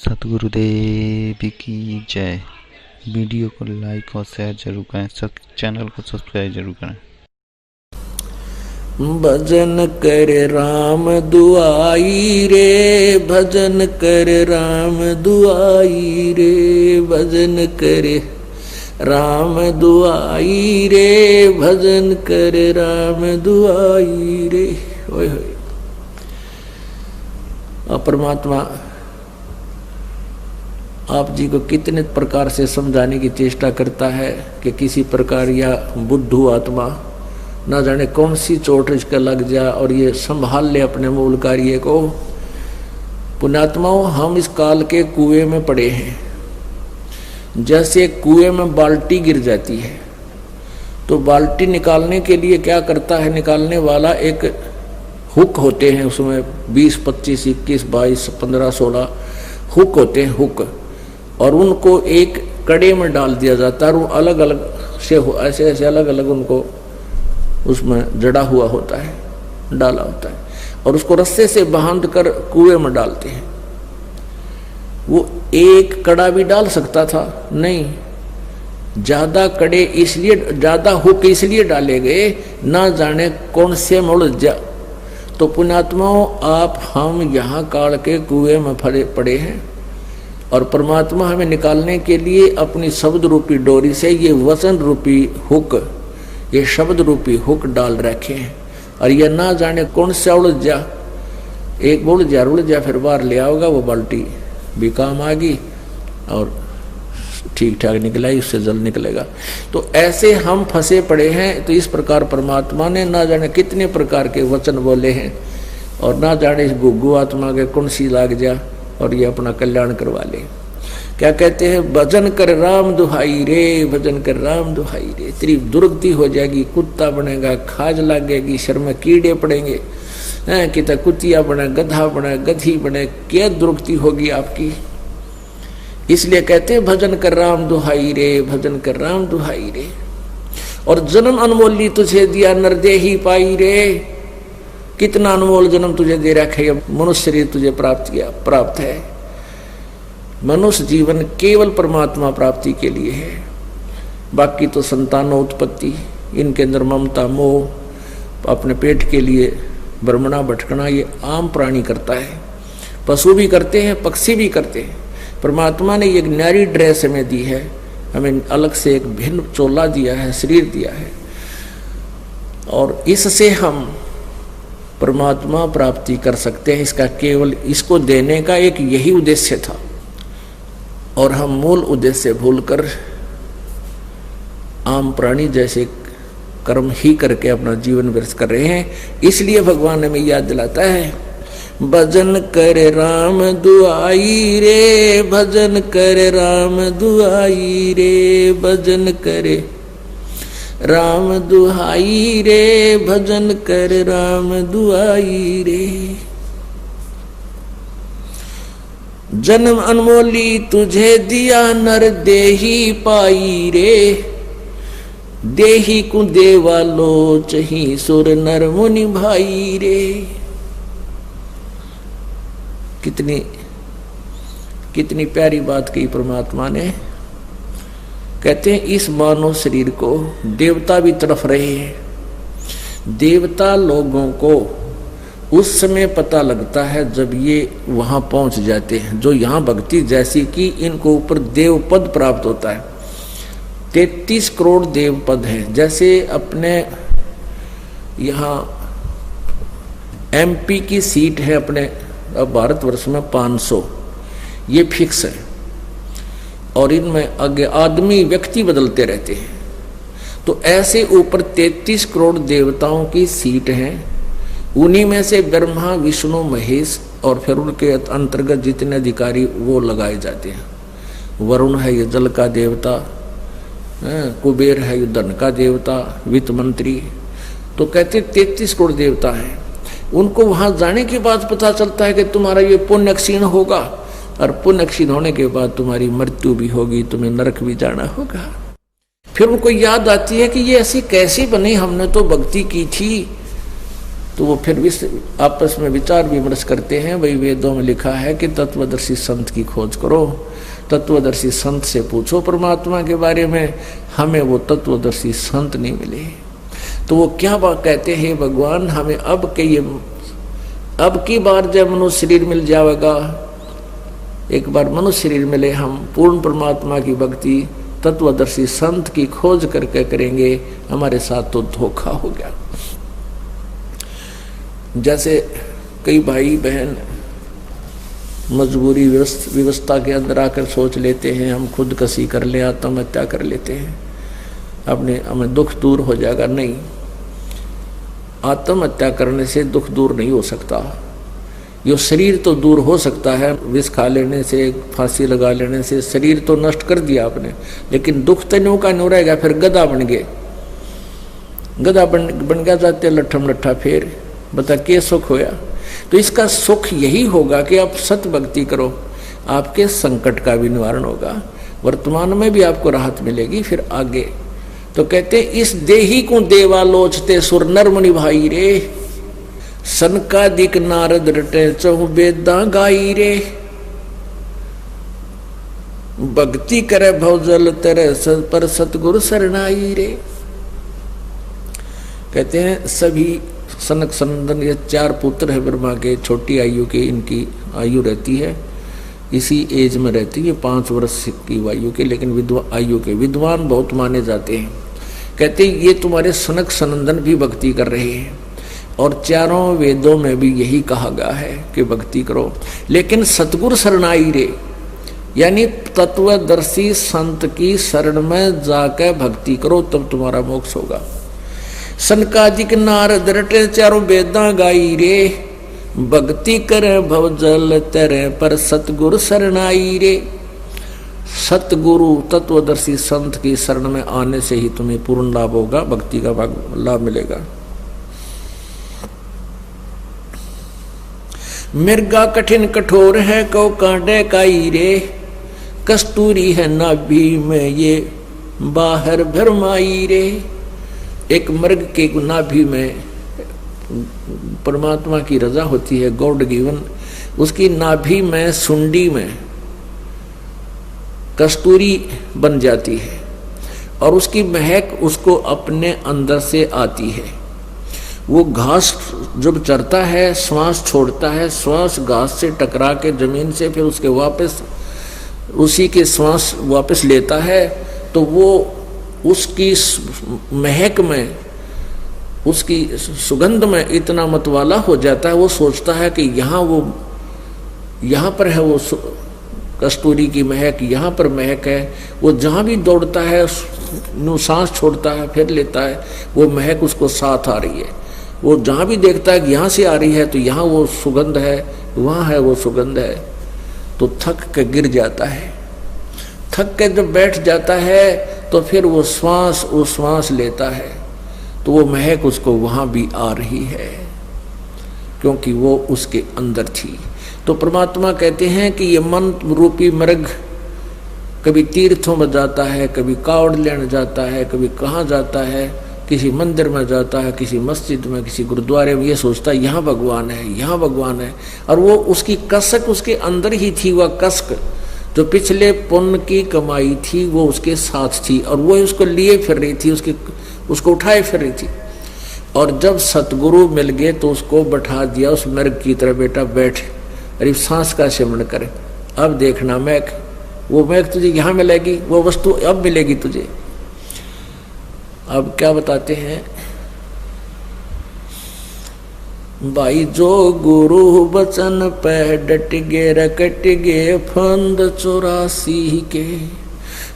सतगुरुदेव की जय। वीडियो को लाइक और शेयर जरूर करें, चैनल को सब्सक्राइब जरूर करें। भजन कर राम दुआई रे, भजन कर राम दुआई रे, भजन कर राम दुआई रे, भजन कर राम दुआई रे। ओए होए परमात्मा आप जी को कितने प्रकार से समझाने की चेष्टा करता है कि किसी प्रकार या बुद्धू आत्मा ना जाने कौन सी चोट इसका लग जा और ये संभाल ले अपने मूल कार्य को। पुण्यात्माओं, हम इस काल के कुएं में पड़े हैं। जैसे कुएं में बाल्टी गिर जाती है तो बाल्टी निकालने के लिए क्या करता है निकालने वाला, एक हुक होते हैं, उसमें 20, 25, 21, 22, 15, 16 हुक होते हैं, हुक, और उनको एक कड़े में डाल दिया जाता है और वो अलग अलग से ऐसे ऐसे अलग अलग उनको उसमें जड़ा हुआ होता है, डाला होता है, और उसको रस्से से बांध कर कुएं में डालते हैं। वो एक कड़ा भी डाल सकता था, नहीं, ज्यादा कड़े इसलिए, ज्यादा हुक इसलिए डाले गए ना जाने कौन से में उलझ जा। तो पुण्यात्माओं, आप हम यहाँ काल के कुएं में पड़े हैं और परमात्मा हमें निकालने के लिए अपनी शब्द रूपी डोरी से ये वचन रूपी हुक, ये शब्द रूपी हुक डाल रखे हैं। और ये ना जाने कौन सा उलझ जा, एक उलझ जा फिर बाहर ले आओगा, वो बाल्टी भी काम आ गई और ठीक ठाक निकला ही, उससे जल निकलेगा। तो ऐसे हम फंसे पड़े हैं। तो इस प्रकार परमात्मा ने ना जाने कितने प्रकार के वचन बोले हैं और ना जाने इस गुग्गू आत्मा के कौन सी लाग जा और ये अपना कल्याण करवा ले। क्या कहते हैं, भजन कर राम दुहाई रे, भजन कर राम दुहाई रे। तेरी दुर्गति हो जाएगी, कुत्ता बनेगा, खाज लगेगी, शर में कीड़े पड़ेंगे, कितना कुतिया बने, गधा बने, गधी बने, क्या दुर्गति होगी आपकी। इसलिए कहते हैं भजन कर राम दुहाई रे, भजन कर राम दुहाई रे। और जन्म अनमोली तुझे दिया नरदेही पाई रे, कितना अनमोल जन्म तुझे दे रखा है, मनुष्य शरीर तुझे प्राप्त है। मनुष्य जीवन केवल परमात्मा प्राप्ति के लिए है, बाकी तो संतानोत्पत्ति, इनके अंदर ममता मोह, अपने पेट के लिए भ्रमणा भटकना, ये आम प्राणी करता है, पशु भी करते हैं, पक्षी भी करते हैं। परमात्मा ने एक न्यारी ड्रेस हमें दी है, हमें अलग से एक भिन्न चोला दिया है, शरीर दिया है, और इससे हम परमात्मा प्राप्ति कर सकते हैं। इसका केवल इसको देने का एक यही उद्देश्य था और हम मूल उद्देश्य भूलकर आम प्राणी जैसे कर्म ही करके अपना जीवन व्यर्थ कर रहे हैं। इसलिए भगवान हमें याद दिलाता है, भजन कर राम दुआई रे, भजन कर राम दुआई रे, भजन करे राम दुहाई रे, भजन कर राम दुआई रे। जन्म अनमोली तुझे दिया नर देही पाई रे, देही को देवा लोचही सुर नर मुनि भाई रे। कितनी प्यारी बात कही परमात्मा ने। कहते हैं इस मानव शरीर को देवता भी तड़फ रहे हैं। देवता लोगों को उस समय पता लगता है जब ये वहां पहुंच जाते हैं, जो यहाँ भक्ति जैसी कि इनको ऊपर देव पद प्राप्त होता है। 33 करोड़ देव पद हैं। जैसे अपने यहाँ MP की सीट है अपने भारतवर्ष में 500, ये फिक्स है, और इनमें आगे आदमी व्यक्ति बदलते रहते हैं। तो ऐसे ऊपर 33 करोड़ देवताओं की सीट है। उन्हीं में से ब्रह्मा विष्णु महेश और फिर उनके अंतर्गत जितने अधिकारी वो लगाए जाते हैं। वरुण है ये जल का देवता, कुबेर है ये धन का देवता, वित्त मंत्री। तो कहते 33 करोड़ देवता हैं। उनको वहां जाने के बाद पता चलता है कि तुम्हारा ये पुण्य क्षीण होगा, और पुण्य क्षीण होने के बाद तुम्हारी मृत्यु भी होगी, तुम्हें नरक भी जाना होगा। फिर उनको याद आती है कि ये ऐसी कैसी बनी, हमने तो भक्ति की थी, तो वो फिर आपस में विचार विमर्श करते हैं। वही वेदों में लिखा है कि तत्वदर्शी संत की खोज करो, तत्वदर्शी संत से पूछो परमात्मा के बारे में। हमें वो तत्वदर्शी संत नहीं मिले। तो वो क्या बात कहते हैं, भगवान हमें अब की बार जब मनुष्य शरीर मिल जाएगा, एक बार मनुष्य शरीर मिले, हम पूर्ण परमात्मा की भक्ति तत्वदर्शी संत की खोज करके करेंगे। हमारे साथ तो धोखा हो गया। जैसे कई भाई बहन मजबूरी व्यवस्था के अंदर आकर सोच लेते हैं हम खुदकशी कर ले, आत्महत्या कर लेते हैं, हमें दुख दूर हो जाएगा। नहीं, आत्महत्या करने से दुख दूर नहीं हो सकता। यो शरीर तो दूर हो सकता है, विष खा लेने से, फांसी लगा लेने से शरीर तो नष्ट कर दिया आपने, लेकिन दुख तो न्यू का न्यू रहेगा। फिर गधा बन गए, गधा बन गया जाते लट्ठम लट्ठा, फिर बता के सुख होया। तो इसका सुख यही होगा कि आप सत भक्ति करो, आपके संकट का भी निवारण होगा, वर्तमान में भी आपको राहत मिलेगी। फिर आगे तो कहते इस देही को देवा लोचते सुर नर मुनि भाई रे, सनकादिक नारद रटे चहु वेदा गाई रे, भक्ति करे भवजल तेरे पर सतगुरु शरणाई रे। कहते हैं सभी सनक सनंदन, ये 4 पुत्र है ब्रह्मा के, छोटी आयु के इनकी आयु रहती है, इसी एज में रहती है 5 वर्ष की आयु के, लेकिन आयु के विद्वान बहुत माने जाते हैं। कहते ये तुम्हारे सनक सनंदन भी भक्ति कर रहे हैं, और 4 वेदों में भी यही कहा गया है कि भक्ति करो, लेकिन सतगुरु शरणाई रे, यानी तत्वदर्शी संत की शरण में जाकर भक्ति करो, तब तुम्हारा मोक्ष होगा। सनकादिक नारद रटे 4 वेदा गाई रे, भक्ति करे भवजल तेरे पर सतगुरु शरणाई रे। सतगुरु तत्वदर्शी संत की शरण में आने से ही तुम्हें पूर्ण लाभ होगा, भक्ति का लाभ मिलेगा। मिर्गा कठिन कठोर है कौ कांटे काई रे, कस्तूरी है नाभि में ये बाहर भरमाई रे। एक मृग के नाभि में परमात्मा की रजा होती है, गॉड गिवन, उसकी नाभि में सुंडी में कस्तूरी बन जाती है, और उसकी महक उसको अपने अंदर से आती है। वो घास जब चरता है, श्वास छोड़ता है, श्वास घास से टकरा के जमीन से फिर उसके वापस उसी के श्वास वापस लेता है, तो वो उसकी महक में, उसकी सुगंध में इतना मतवाला हो जाता है, वो सोचता है कि यहाँ पर है वो कस्तूरी की महक, यहाँ पर महक है। वो जहाँ भी दौड़ता है, सांस छोड़ता है, फिर लेता है, वो महक उसको साथ आ रही है। वो जहाँ भी देखता है कि यहाँ से आ रही है, तो यहाँ वो सुगंध है, वहाँ है वो सुगंध है, तो थक के गिर जाता है। थक के जब बैठ जाता है, तो फिर वो श्वास लेता है, तो वो महक उसको वहाँ भी आ रही है, क्योंकि वो उसके अंदर थी। तो परमात्मा कहते हैं कि ये मन रूपी मृग कभी तीर्थों में जाता है, कभी कावड़ लेने जाता है, कभी कहाँ जाता है, किसी मंदिर में जाता है, किसी मस्जिद में, किसी गुरुद्वारे में, ये सोचता है यहाँ भगवान है, यहाँ भगवान है। और वो उसकी कसक उसके अंदर ही थी, वह कसक जो पिछले पुण्य की कमाई थी वो उसके साथ थी, और वो उसको लिए फिर रही थी, उसको उठाए फिर रही थी। और जब सतगुरु मिल गए तो उसको बैठा दिया उस मृग की तरह, बेटा बैठ, अरे सांस का सेवन करे, अब देखना महक, वो महक तुझे यहाँ मिलेगी, वो वस्तु अब मिलेगी तुझे। अब क्या बताते हैं भाई, जो गुरु बचन पे डट गे रकट गे फंद 84 के,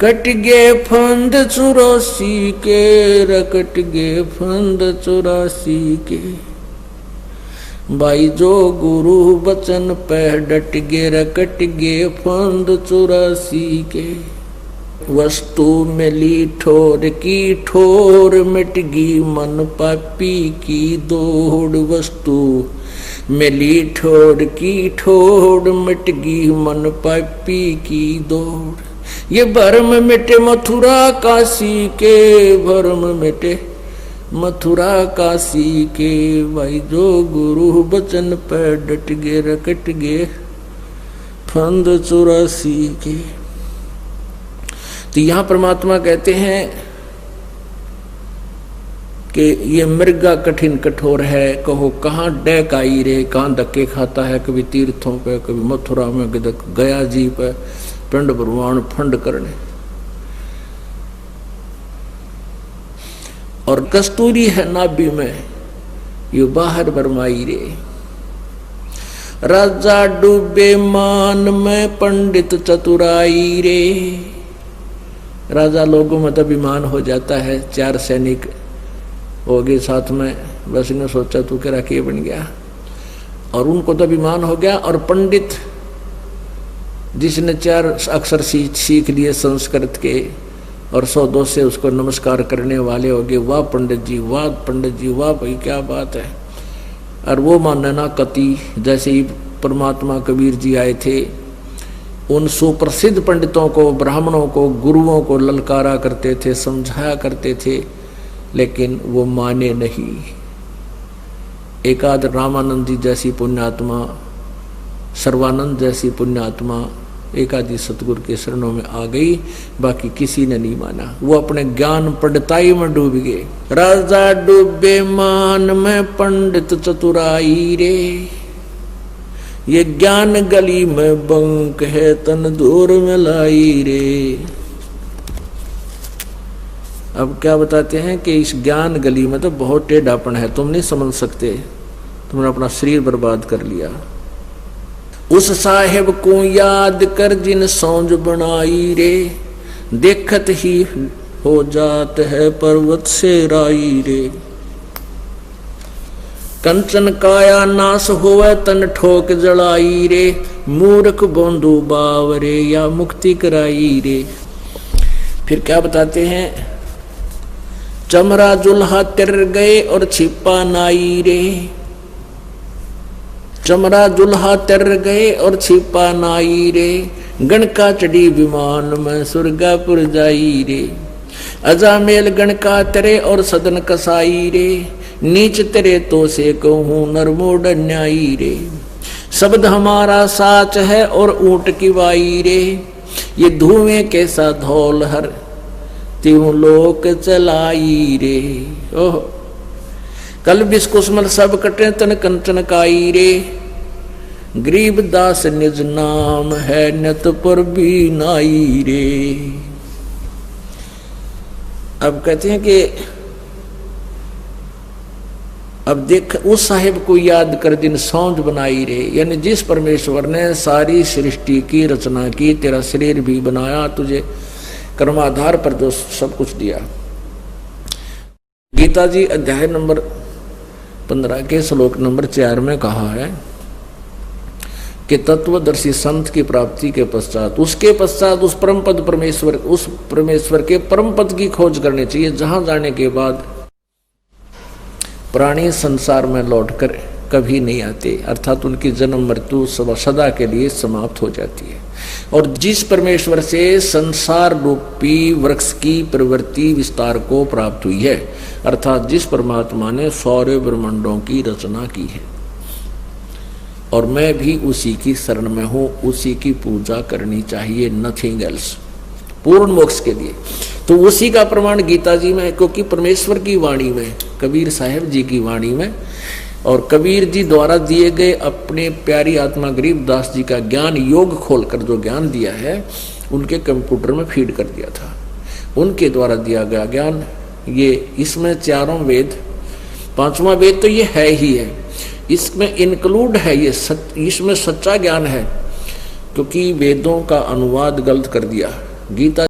कट गे फंद 84 के, रकट गे फंद 84 के। भाई जो गुरु बचन पे डट गे रकट गे फंद 84 के, वस्तु मिली ठोर की ठोर, मिट गई मन पापी की दौड़। वस्तु मिली ठोर की ठोर, मिट गई मन पापी की दौड़। ये भरम मिटे मथुरा काशी के, भरम मिटे मथुरा काशी के भाई जो गुरु बचन पे डट गे रकट गे फंद 84 के। तो यहां परमात्मा कहते हैं कि ये मृगा कठिन कठोर है, कहो कहाँ डैक आई रे, कहाँ धक्के खाता है, कभी तीर्थों पे, कभी मथुरा में, गया जी पे पिंड भगवान फंड करने। और कस्तूरी है नाभि में ये बाहर बरमाई रे। राजा डूबे मान में पंडित चतुराई रे। राजा लोगों में तो अभिमान हो जाता है, 4 सैनिक हो गए साथ में, बस इन्हें सोचा तू क्या राखी बन गया, और उनको तो अभिमान हो गया। और पंडित जिसने 4 अक्षर सीख लिए संस्कृत के और 100-200 से उसको नमस्कार करने वाले हो गए, वाह पंडित जी, वाह पंडित जी, वाह भाई क्या बात है। और वो मानना कति जैसे ही परमात्मा कबीर जी आए थे, उन सुप्रसिद्ध पंडितों को, ब्राह्मणों को, गुरुओं को ललकारा करते थे, समझाया करते थे, लेकिन वो माने नहीं। एकाद रामानंद जी जैसी पुण्यात्मा, सर्वानंद जैसी पुण्यात्मा एकादी सतगुरु के शरणों में आ गई, बाकी किसी ने नहीं माना। वो अपने ज्ञान पंडिताई में डूब गए। राजा डूबे मान में पंडित चतुराई रे, ये ज्ञान गली में बंक है तन दूर में लाई रे। अब क्या बताते हैं कि इस ज्ञान गली में तो बहुत टेढ़ापन है, तुम नहीं समझ सकते, तुमने अपना शरीर बर्बाद कर लिया। उस साहेब को याद कर जिन सौंज बनाई रे, देखत ही हो जात है पर्वत से राई रे। कंचन काया नाश होवे तन ठोक जड़ाई रे, मूर्ख बोंदू बावरे या मुक्ति कराई रे। फिर क्या बताते हैं, चमरा जुल्हा तिर गए और छिपा नाई रे। चमरा जुल्हा तिर गए और छिपा नाई रे, गणका चढ़ी विमान में सुरगापुर जाई रे। अजामेल गणका तरे और सदन कसाई रे, नीच तेरे तो से कहूँ नरमोड न्यायी रे। शब्द हमारा साच है और ऊंट की वाई रे, ये धुएं कैसा धौल हर त्यों लोक चलाई रे। ओह कल बिस्कुस्मल सब कटे तन कंचन काई रे, गरीब दास निज नाम है नत पर भी नाई रे। अब कहते हैं कि अब देख उस साहिब को याद कर दिन सौंज बनाई रे, यानी जिस परमेश्वर ने सारी सृष्टि की रचना की, तेरा शरीर भी बनाया, तुझे कर्माधार पर जो सब कुछ दिया। गीता जी अध्याय नंबर 15 के श्लोक नंबर 4 में कहा है कि तत्वदर्शी संत की प्राप्ति के पश्चात, उसके पश्चात उस परम पद परमेश्वर, उस परमेश्वर के परम पद की खोज करनी चाहिए, जहां जाने के बाद प्राणी संसार में लौटकर कभी नहीं आते, अर्थात उनकी जन्म मृत्यु सदा के लिए समाप्त हो जाती है। और जिस परमेश्वर से संसार रूपी वृक्ष की प्रवृत्ति विस्तार को प्राप्त हुई है, अर्थात जिस परमात्मा ने सौर्य ब्रह्मांडों की रचना की है, और मैं भी उसी की शरण में हूं, उसी की पूजा करनी चाहिए, नथिंग एल्स, पूर्ण मोक्ष के लिए। तो उसी का प्रमाण गीता जी में है, क्योंकि परमेश्वर की वाणी में, कबीर साहब जी की वाणी में, और कबीर जी द्वारा दिए गए अपने प्यारी आत्मा गरीबदास जी का ज्ञान योग खोलकर जो ज्ञान दिया है, उनके कंप्यूटर में फीड कर दिया था, उनके द्वारा दिया गया ज्ञान। ये इसमें 4 वेद, 5वां वेद तो ये है ही है, इसमें इंक्लूड है, ये इसमें सच्चा ज्ञान है, क्योंकि वेदों का अनुवाद गलत कर दिया। गीता